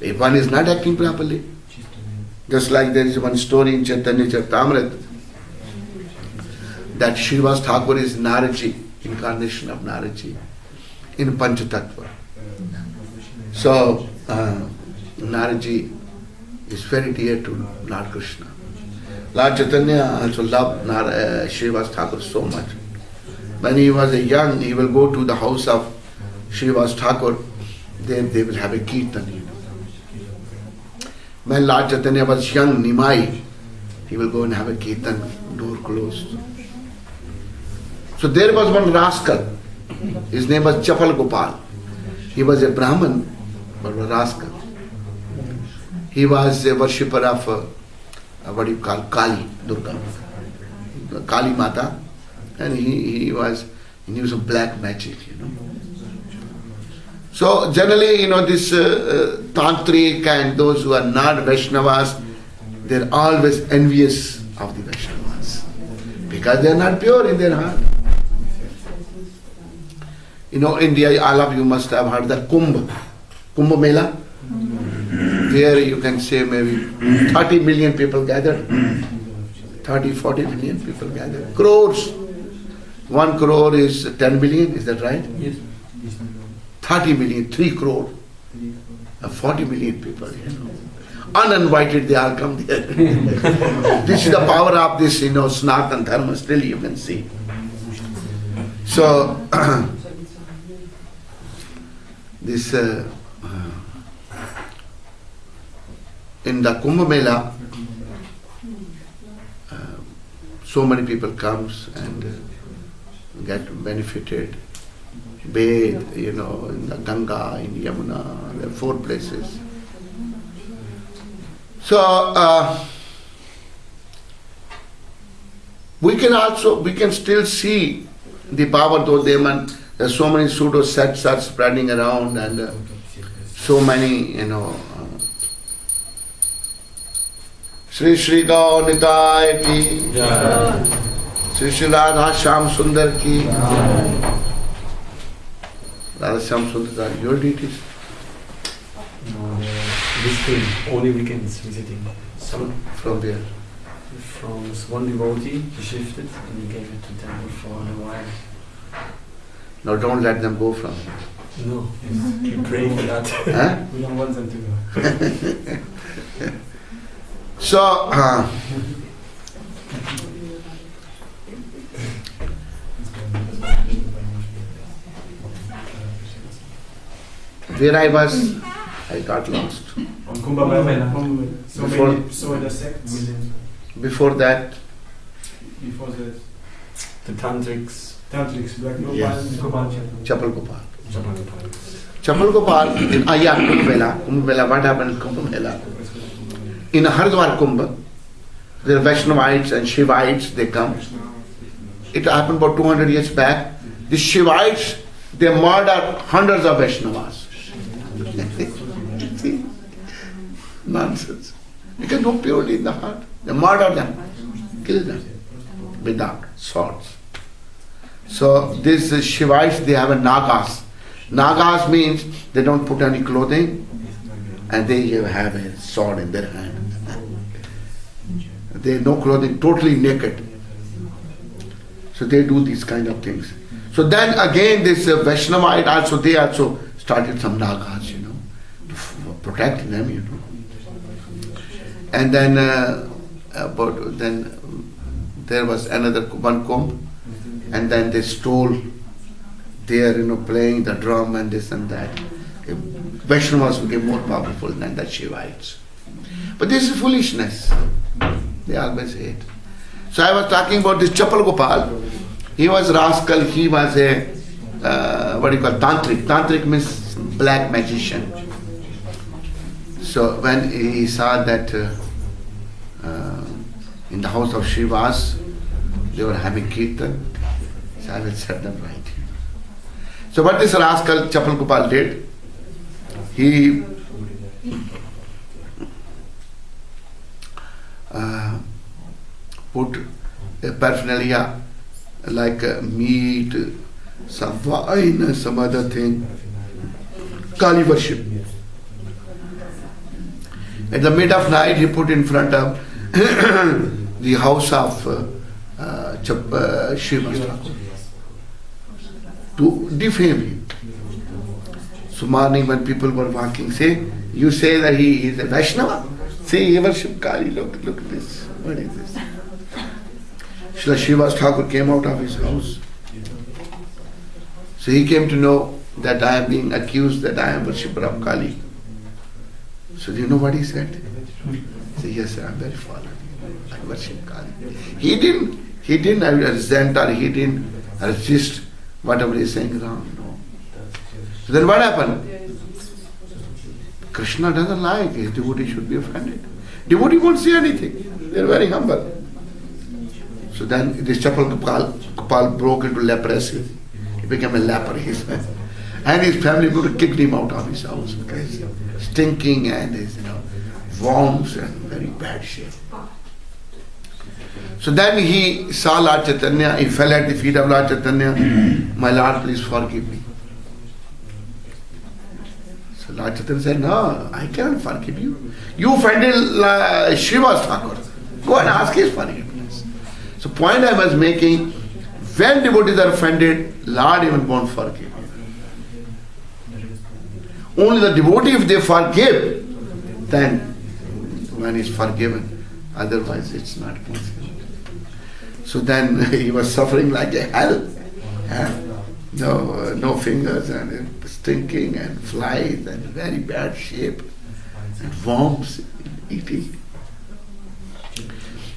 If one is not acting properly, just like there is one story in Chaitanya Charitamrita that Srivas Thakur is Naraji, incarnation of Naraji in Panchatattva. So Naraji is very dear to Lord Krishna. Lord Chaitanya also loved Srivas Thakur so much. When he was young, he will go to the house of Srivas Thakur, then they will have a kirtan. When Lord Chaitanya was young, Nimai, he will go and have a kirtan, door closed. So there was one rascal. His name was Chapala Gopal. He was a Brahman, but a rascal. He was a worshipper of what you call Kali, Durga, Kali Mata, and he knew some black magic, So generally, this Tantric and those who are not Vaishnavas, they're always envious of the Vaishnavas because they're not pure in their heart. India, all of you must have heard the Kumbh Mela. There you can say maybe 30 million people gathered. 30, 40 million people gathered. Crores. 1 crore is 10 million, is that right? Yes. 30 million, 3 crore. 40 million people, Uninvited, they all come there. This is the power of this, Sanatana Dharma, still you can see. So, this in the Kumbh Mela, so many people comes and get benefited, bathe, in the Ganga, in Yamuna, there are 4 places. So we can still see the power, though there's so many pseudo sects are spreading around and so many, Shri Shri Gaur Nitai ki, Shri Shri Radha Shyam Sundar ki, Radha Shyam Sundar are your deities? Visiting, only weekends visiting. From where? From one devotee, he shifted and he gave it to temple for a while. No, don't let them go from here. No, keep praying for that. Huh? We don't want them to go. So, where I was, I got lost. Before that, the Tantrics, yes. Chapal Gopal. Chapala. Chapal Gopal, in Kumbh Mela, what happened in Kumbh Mela? In Haridwar Kumbh, there are Vaishnavites and Shivites, they come. It happened about 200 years back. The Shivites, they murdered hundreds of Vaishnavas. See? Nonsense. Because no purity in the heart. They murder them, kill them without swords. So these Shivites, they have a Nagas. Nagas means they don't put any clothing and they have a sword in their hand. They have no clothing, totally naked. So they do these kind of things. So then again this Vaishnavite also, they also started some Nagas, to protect them, And then then there was another one Kumbh, and then they stole there, playing the drum and this and that. Vaishnavas became more powerful than the Shivites. But this is foolishness. They always hate. So I was talking about this Chapal Gopal. He was rascal, he was a, Tantric. Tantric means black magician. So when he saw that in the house of Srivas, they were having kirtan, so I will set them right. So what this rascal Chapal Gopal did, he put a paraphernalia like meat, some wine, some other thing, Kali worship. At the mid of night, he put in front of the house of Shiva Thakur to defame him. So morning when people were walking, say, you say that he is a Vaishnava? See, he worship Kali, look at this. What is this? Srila Shiva Thakur came out of his house. So he came to know that I am being accused that I am worshipper of Kali. So do you know what he said? He said, yes sir, I am very fallen. I worship Kali. He didn't resent or he didn't resist whatever he is saying wrong. No. So then what happened? Krishna doesn't like his devotee should be offended. Devotee won't say anything. They are very humble. So then this Chapala Gopala broke into leprosy. He became a leper. And his family would have kicked him out of his house because stinking and his worms and very bad shape. So then he saw Lord Chaitanya, he fell at the feet of Lord Chaitanya. My Lord, please forgive me. So Lord Chaitanya said, no, I can't forgive you. You offended Shiva Thakur. Go and ask his forgiveness. So point I was making, when devotees are offended, Lord even won't forgive you. Only the devotee, if they forgive, then one is forgiven. Otherwise it's not possible. So then he was suffering like a hell. No fingers and stinking and flies and very bad shape and worms eating.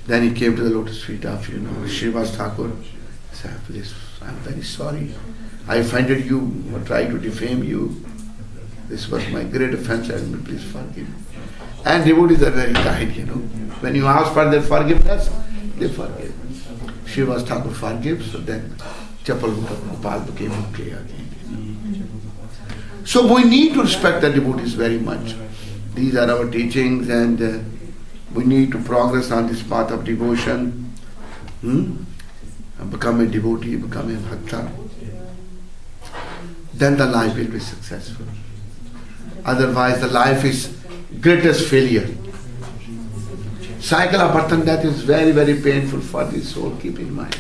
Then he came to the lotus feet of Shiva Thakur. He said, please, I'm very sorry. I offended you or tried to defame you. This was my great offense, and please forgive me. And devotees are very kind, When you ask for their forgiveness, they forgive. Shiva Thakur forgives, so then Chapala Gopala became okay again. So we need to respect the devotees very much. These are our teachings, and we need to progress on this path of devotion. And become a devotee, become a bhakta. Then the life will be successful. Otherwise the life is greatest failure. Cycle of birth and death is very, very painful for the soul, keep in mind.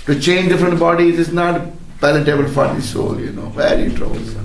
To change different bodies is not palatable for the soul, very troublesome.